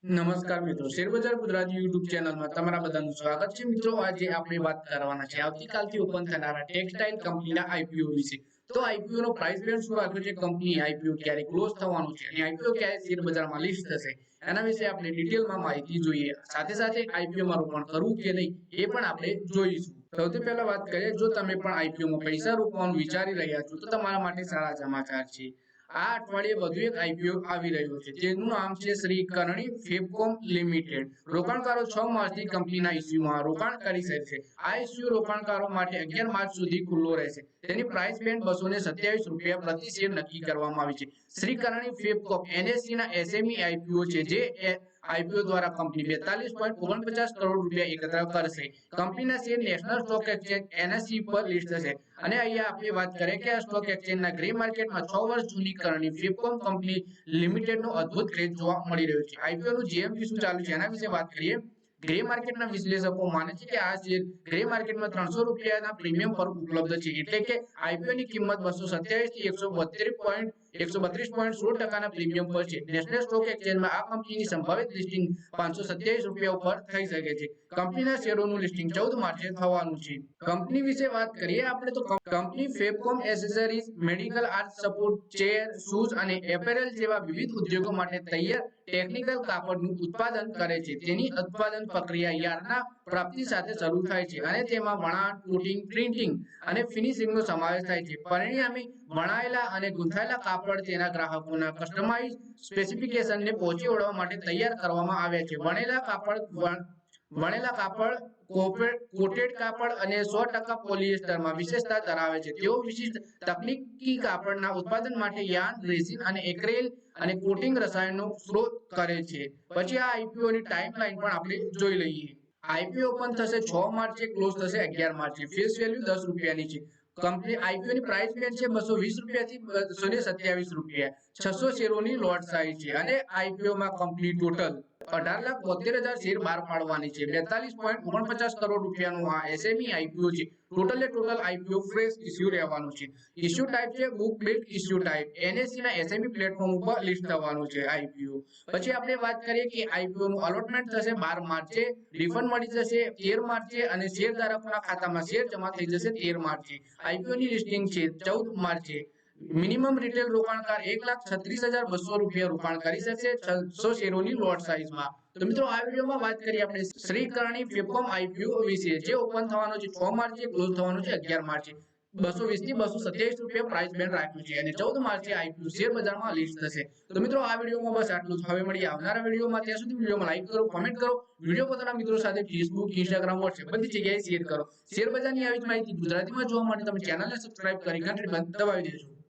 નમસ્કાર મિત્રો, શેરબજાર ગુજરાતી યુટ્યુબ ચેનલમાં તમારા બધાનું સ્વાગત છે. મિત્રો, આજે આપણે વાત કરવાના છે આવતીકાલથી ઓપન થનારા ટેક્સટાઇલ કંપનીના આઈપીઓ વિશે. તો આઈપીઓ નો પ્રાઇસ બેન્ડ શું રાખ્યો છે, કંપની આઈપીઓ ક્યારે ક્લોઝ થવાનું છે અને આઈપીઓ ક્યારે શેરબજારમાં લિસ્ટ થશે, એના વિશે આપણે ડિટેલમાં માહિતી જોઈએ. સાથે સાથે આઈપીઓમાં રોકાણ કરવું કે નહીં એ પણ આપણે જોઈશું. સૌથી પહેલા વાત કરીએ, જો તમે પણ આઈપીઓમાં પૈસા રોકવાનું વિચારી રહ્યા છો તો તમારા માટે સારા સમાચાર છે. આ અઠવાડિયે વધુ એક આઈપીઓ આવી રહ્યો છે, જેનું નામ છે શ્રી કરણી ફેબકોમ લિમિટેડ. રોકાણકારો 6 માર્ચથી કંપનીના ઇસ્યુમાં રોકાણ કરી શકશે. આ ઇસ્યુ રોકાણકારો માટે 11 માર્ચ સુધી ખુલ્લો રહેશે. તેની પ્રાઇસ બેન્ડ ₹227 પ્રતિ શેર નક્કી કરવામાં આવી છે. શ્રી કરણી ફેબકોમ એનએસસી ના એસએમઈ આઈપીઓ છે, જે આઈપીઓ દ્વારા કંપની ₹42.49 કરોડ એકત્ર કરશે. કંપનીના share national stock exchange NSC પર લિસ્ટ થશે. અને અહીંયા આપણે વાત કરીએ કે આ સ્ટોક એક્સચેન્જના ગ્રે માર્કેટમાં 6 વર્ષ જૂની કરણી ફેબકોમ કંપની લિમિટેડનો અદ્ભુત ક્રેઝ જોવા મળી રહ્યો છે. આઈપીઓ નું જીએમપી શું ચાલુ છે એના વિશે વાત કરીએ. ગ્રે માર્કેટના વિશ્લેષકો માને છે કે આ શેર ગ્રે માર્કેટમાં ₹300 પ્રીમિયમ પર ઉપલબ્ધ છે. એટલે કે આઈપીઓ ની કિંમત 227 થી 132.16% પ્રીમિયમ પર છે. નેશનલ સ્ટોક એક્સચેન્જમાં આ કંપનીની સંભવિત લિસ્ટિંગ ₹527 ઉપર થઈ શકે છે. કંપનીના શેરોનું લિસ્ટિંગ 14 માર્ચે થવાનું છે. કંપની વિશે વાત કરીએ આપણે તો company Fabcom accessories, medical art support, chair, shoes અને એપેરેલ જેવા વિવિધ ઉદ્યોગો માટે તૈયાર ટેકનિકલ કાપડનું ઉત્પાદન કરે છે. તેની ઉત્પાદન પ્રક્રિયા યાર્નના પ્રાપ્તિ સાથે શરૂ થાય છે અને તેમાં વણાટ, કોટિંગ, પ્રિન્ટિંગ અને ફિનિશિંગનો સમાવેશ થાય છે. પરિણામે વણાયેલા અને ગૂંથાયેલા કાપડ તેના ગ્રાહકોના કસ્ટમાઇઝ સ્પેસિફિકેશનને પહોંચી વળવા માટે તૈયાર કરવામાં આવ્યા છે. વણેલા કાપડ કોટેડ કાપડ અને 100% પોલિએસ્ટરમાં વિશેષતા ધરાવે છે. તેઓ વિશિષ્ટ તકનીકી કાપડના ઉત્પાદન માટે યાર્ન, રેઝિન અને એક્રેલિક અને કોટિંગ રસાયણનો સ્ત્રોત કરે છે. પછી આ આઈપીઓ ની ટાઈમલાઈન પણ આપણે જોઈ લઈએ. આઈપીઓ ઓપન થશે 6 માર્ચે, ક્લોઝ થશે 11 માર્ચે. ફેસ વેલ્યુ ₹10 ની છે. કંપની આઈપીઓ ની પ્રાઇસ બેન્ડ છે ₹220 થી ₹227. 600 શેરોની લોટ સાઇઝ છે અને આઈપીઓ માં કંપની ટોટલ 18,72,000 શેર બહાર પાડવાની છે. ₹42.49 કરોડ નું આ એસએમઈ આઈપીઓ છે. ટોટલ આઈપીઓ ફ્રેશ ઇસ્યુ રહેવાનું છે. ઇસ્યુ ટાઈપ છે book build issue type. NSC ના એસએમઈ પ્લેટફોર્મ ઉપર લિસ્ટ થવાનું છે આઈપીઓ. પછી આપણે વાત કરીએ કે આઈપીઓ નું અલોટમેન્ટ થશે 12 માર્ચે, રિફંડ મળી જશે 13 માર્ચે અને શેર ધારકોના ખાતામાં શેર જમા થઈ જશે 13 માર્ચે. આઈપીઓ ની લિસ્ટિંગ છે 14 માર્ચે. મિનિમમ રિટેલ રોકાણકાર ₹1,36,200 રોકાણ કરી શકશે 600 શેરોની લોટ સાઇઝમાં. તો મિત્રો, આ વિડીયોમાં વાત કરી આપણે શ્રી કરણી ફેબકોમ આઈપીઓ વિશે, જે ઓપન થવાનો છે 6 માર્ચે, ક્લોઝ થવાનો છે 11 માર્ચે. ₹220 થી ₹227 પ્રાઇસ બેન્ડ રાખ્યું છે અને 14 માર્ચે આઈપીઓ શેર બજારમાં લિસ્ટ થશે. તો મિત્રો, આ વિડીયોમાં બસ આટલું જ. હવે મળીએ આવનારા વિડીયોમાં. ત્યાં સુધી વિડીયોમાં લાઈક કરો, કમેન્ટ કરો, વિડીયો પોતાના મિત્રો સાથે ફેસબુક, ઇન્સ્ટાગ્રામ, વોટ્સએપ બધી જગ્યાએ શેર કરો. શેર બજારની આવી જ માહિતી ગુજરાતીમાં જોવા માટે તમે ચેનલને સબસ્ક્રાઇબ કરી ઘંટડી દબાવી દેજો.